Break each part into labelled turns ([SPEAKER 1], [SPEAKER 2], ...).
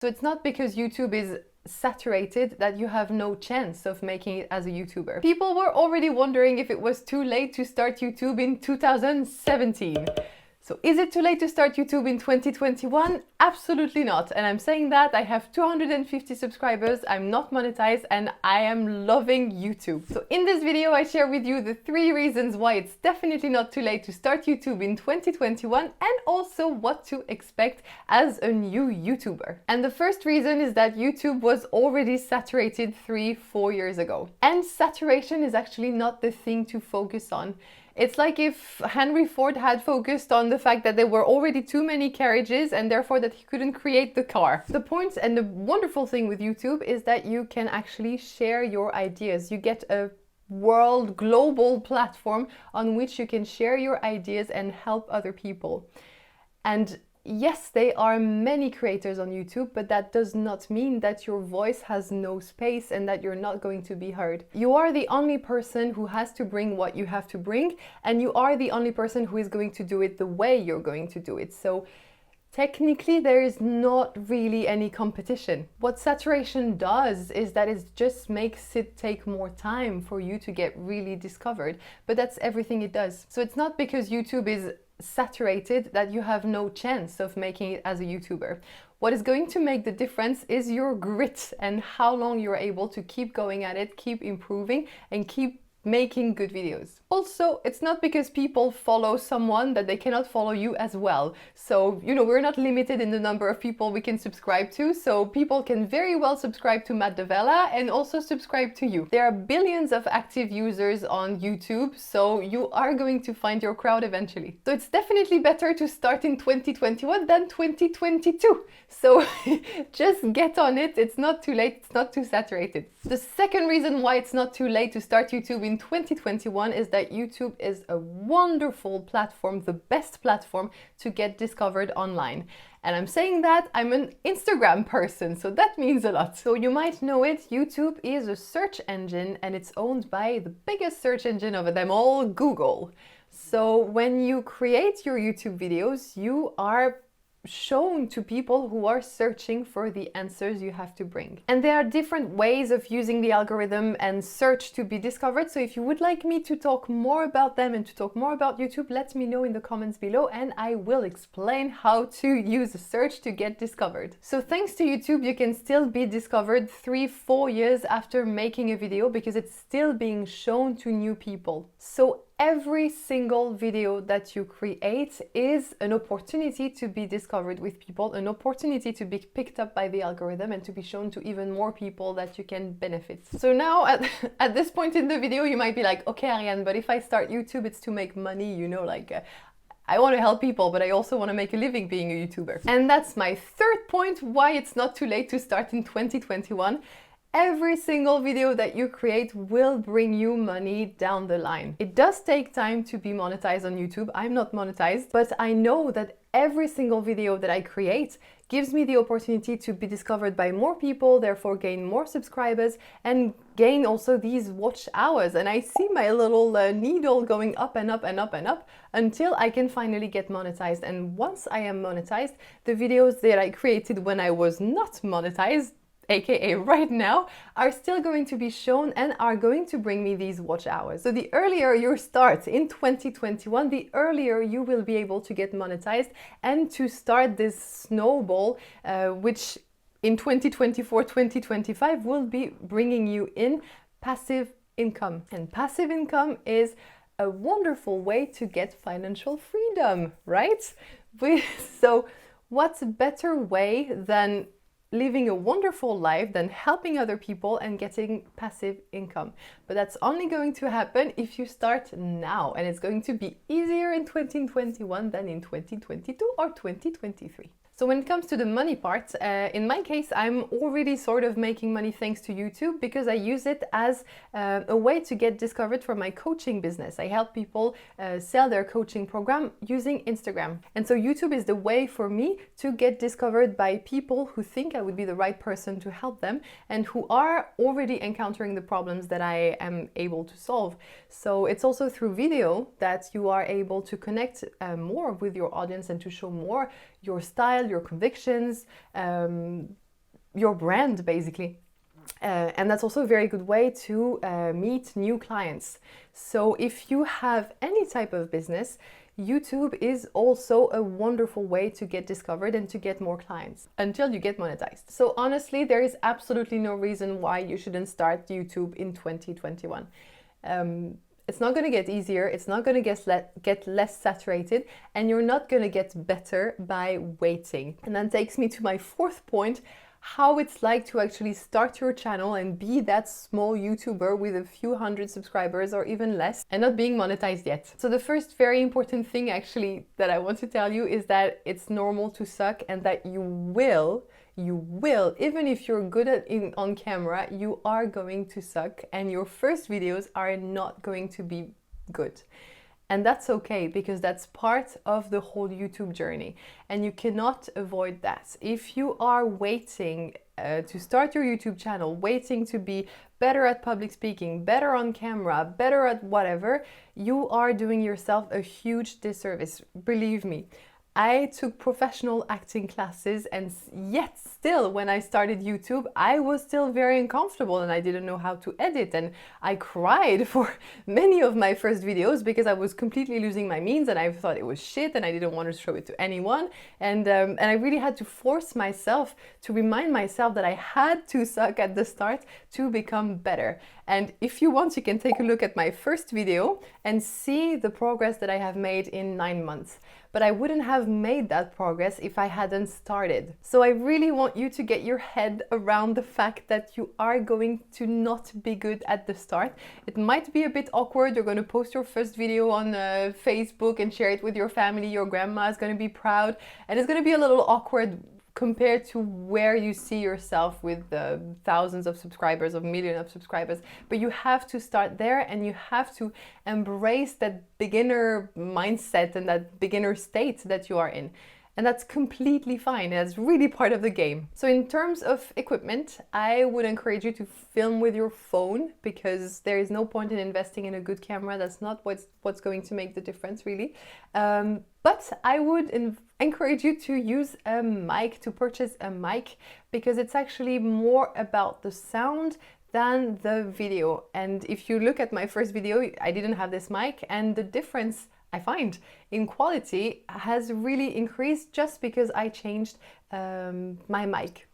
[SPEAKER 1] So it's not because YouTube is saturated that you have no chance of making it as a YouTuber. People were already wondering if it was too late to start YouTube in 2017. So is it too late to start YouTube in 2021? Absolutely not. And I'm saying that I have 250 subscribers, I'm not monetized, and I am loving YouTube. So in this video, I share with you the 3 reasons why it's definitely not too late to start YouTube in 2021 and also what to expect as a new YouTuber. And the first reason is that YouTube was already saturated 3-4 years ago. And saturation is actually not the thing to focus on. It's like if Henry Ford had focused on the fact that there were already too many carriages and therefore that he couldn't create the car. The point and the wonderful thing with YouTube is that you can actually share your ideas. You get a world global platform on which you can share your ideas and help other people. And yes, there are many creators on YouTube, but that does not mean that your voice has no space and that you're not going to be heard. You are the only person who has to bring what you have to bring, and you are the only person who is going to do it the way you're going to do it. So technically, there is not really any competition. What saturation does is that it just makes it take more time for you to get really discovered, but that's everything it does. So it's not because YouTube is saturated that you have no chance of making it as a YouTuber. What is going to make the difference is your grit and how long you're able to keep going at it, keep improving, and keep making good videos. Also, it's not because people follow someone that they cannot follow you as well. So, we're not limited in the number of people we can subscribe to, so people can very well subscribe to Matt Davella and also subscribe to you. There are billions of active users on YouTube, so you are going to find your crowd eventually. So it's definitely better to start in 2021 than 2022. So just get on it. It's not too late. It's not too saturated. The second reason why it's not too late to start YouTube in 2021 is that YouTube is a wonderful platform, the best platform to get discovered online. And I'm saying that I'm an Instagram person, so that means a lot. So you might know it, YouTube is a search engine and it's owned by the biggest search engine of them all, Google. So when you create your YouTube videos, you are shown to people who are searching for the answers you have to bring. And there are different ways of using the algorithm and search to be discovered. So if you would like me to talk more about them and to talk more about YouTube, let me know in the comments below and I will explain how to use a search to get discovered. So thanks to YouTube, you can still be discovered 3-4 years after making a video because it's still being shown to new people. So every single video that you create is an opportunity to be discovered with people, an opportunity to be picked up by the algorithm and to be shown to even more people that you can benefit. So now at this point in the video, you might be like, okay, Ariane, but if I start YouTube, it's to make money, I want to help people, but I also want to make a living being a YouTuber. And that's my third point, why it's not too late to start in 2021. Every single video that you create will bring you money down the line. It does take time to be monetized on YouTube. I'm not monetized, but I know that every single video that I create gives me the opportunity to be discovered by more people, therefore gain more subscribers and gain also these watch hours. And I see my little needle going up and up and up and up until I can finally get monetized. And once I am monetized, the videos that I created when I was not monetized, aka right now, are still going to be shown and are going to bring me these watch hours. So the earlier you start in 2021, the earlier you will be able to get monetized and to start this snowball, which in 2024, 2025 will be bringing you in passive income. And passive income is a wonderful way to get financial freedom, right? So what's a better way than living a wonderful life, than helping other people and getting passive income? But that's only going to happen if you start now, and it's going to be easier in 2021 than in 2022 or 2023. So when it comes to the money part, in my case, I'm already sort of making money thanks to YouTube because I use it as a way to get discovered for my coaching business. I help people sell their coaching program using Instagram. And so YouTube is the way for me to get discovered by people who think I would be the right person to help them and who are already encountering the problems that I am able to solve. So it's also through video that you are able to connect more with your audience and to show more your style, your convictions, your brand basically. And that's also a very good way to meet new clients. So if you have any type of business, YouTube is also a wonderful way to get discovered and to get more clients until you get monetized. So honestly, there is absolutely no reason why you shouldn't start YouTube in 2021. It's not going to get easier, it's not going to get less saturated, and you're not going to get better by waiting. And that takes me to my fourth point, how it's like to actually start your channel and be that small YouTuber with a few hundred subscribers or even less and not being monetized yet. So the first very important thing actually that I want to tell you is that it's normal to suck, and that you will, even if you're good on camera, you are going to suck, and your first videos are not going to be good. And that's okay, because that's part of the whole YouTube journey, and you cannot avoid that. If you are waiting to start your YouTube channel, waiting to be better at public speaking, better on camera, better at whatever, you are doing yourself a huge disservice. Believe me. I took professional acting classes, and yet still when I started YouTube, I was still very uncomfortable and I didn't know how to edit, and I cried for many of my first videos because I was completely losing my means and I thought it was shit and I didn't want to show it to anyone, and I really had to force myself to remind myself that I had to suck at the start to become better. And if you want, you can take a look at my first video and see the progress that I have made in 9 months. But I wouldn't have made that progress if I hadn't started. So I really want you to get your head around the fact that you are going to not be good at the start. It might be a bit awkward. You're going to post your first video on Facebook and share it with your family. Your grandma is going to be proud, and it's going to be a little awkward compared to where you see yourself with thousands of subscribers, of millions of subscribers. But you have to start there, and you have to embrace that beginner mindset and that beginner state that you are in. And that's completely fine. That's really part of the game. So in terms of equipment, I would encourage you to film with your phone, because there is no point in investing in a good camera. That's not what's going to make the difference, really. But I would encourage you to use a mic, to purchase a mic, because it's actually more about the sound than the video. And if you look at my first video, I didn't have this mic, and the difference I find in quality has really increased just because I changed my mic.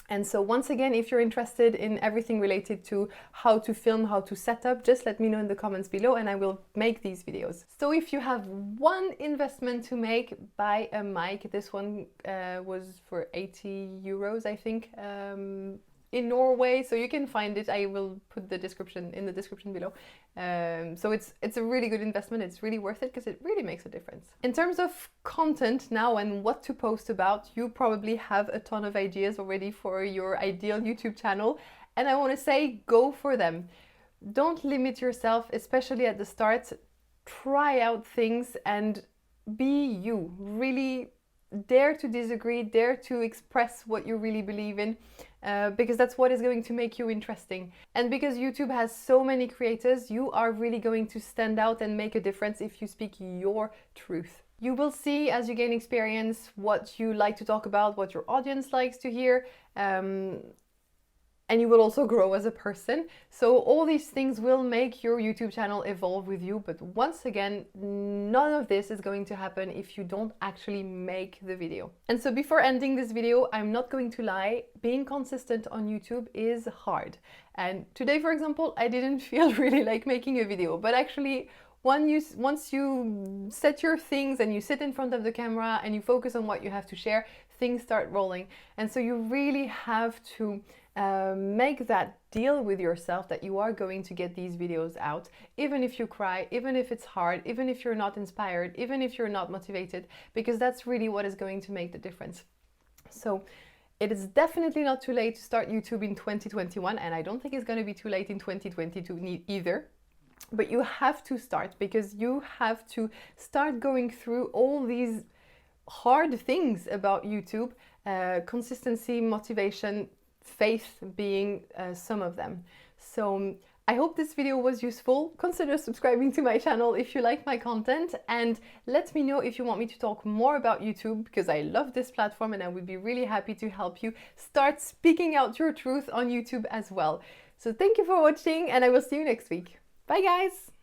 [SPEAKER 1] And so once again, if you're interested in everything related to how to film, how to set up, just let me know in the comments below and I will make these videos. So if you have one investment to make, buy a mic. This one was for 80 euros, I think, in Norway, so you can find it. I will put the description in the description below. So it's a really good investment. It's really worth it because it really makes a difference. In terms of content now and what to post about, you probably have a ton of ideas already for your ideal YouTube channel, and I want to say go for them. Don't limit yourself, especially at the start. Try out things and be you. Really dare to disagree, dare to express what you really believe in, because that's what is going to make you interesting. And because YouTube has so many creators, you are really going to stand out and make a difference if you speak your truth. You will see as you gain experience what you like to talk about, what your audience likes to hear, and you will also grow as a person. So all these things will make your YouTube channel evolve with you. But once again, none of this is going to happen if you don't actually make the video. And so before ending this video, I'm not going to lie, being consistent on YouTube is hard. And today, for example, I didn't feel really like making a video, but actually once you set your things and you sit in front of the camera and you focus on what you have to share, things start rolling. And so you really have to make that deal with yourself that you are going to get these videos out, even if you cry, even if it's hard, even if you're not inspired, even if you're not motivated, because that's really what is going to make the difference. So it is definitely not too late to start YouTube in 2021, and I don't think it's going to be too late in 2022 either. But you have to start, because you have to start going through all these hard things about YouTube, consistency, motivation, faith being some of them. So I hope this video was useful. Consider subscribing to my channel if you like my content, and let me know if you want me to talk more about YouTube, because I love this platform and I would be really happy to help you start speaking out your truth on YouTube as well. So thank you for watching, and I will see you next week. Bye guys!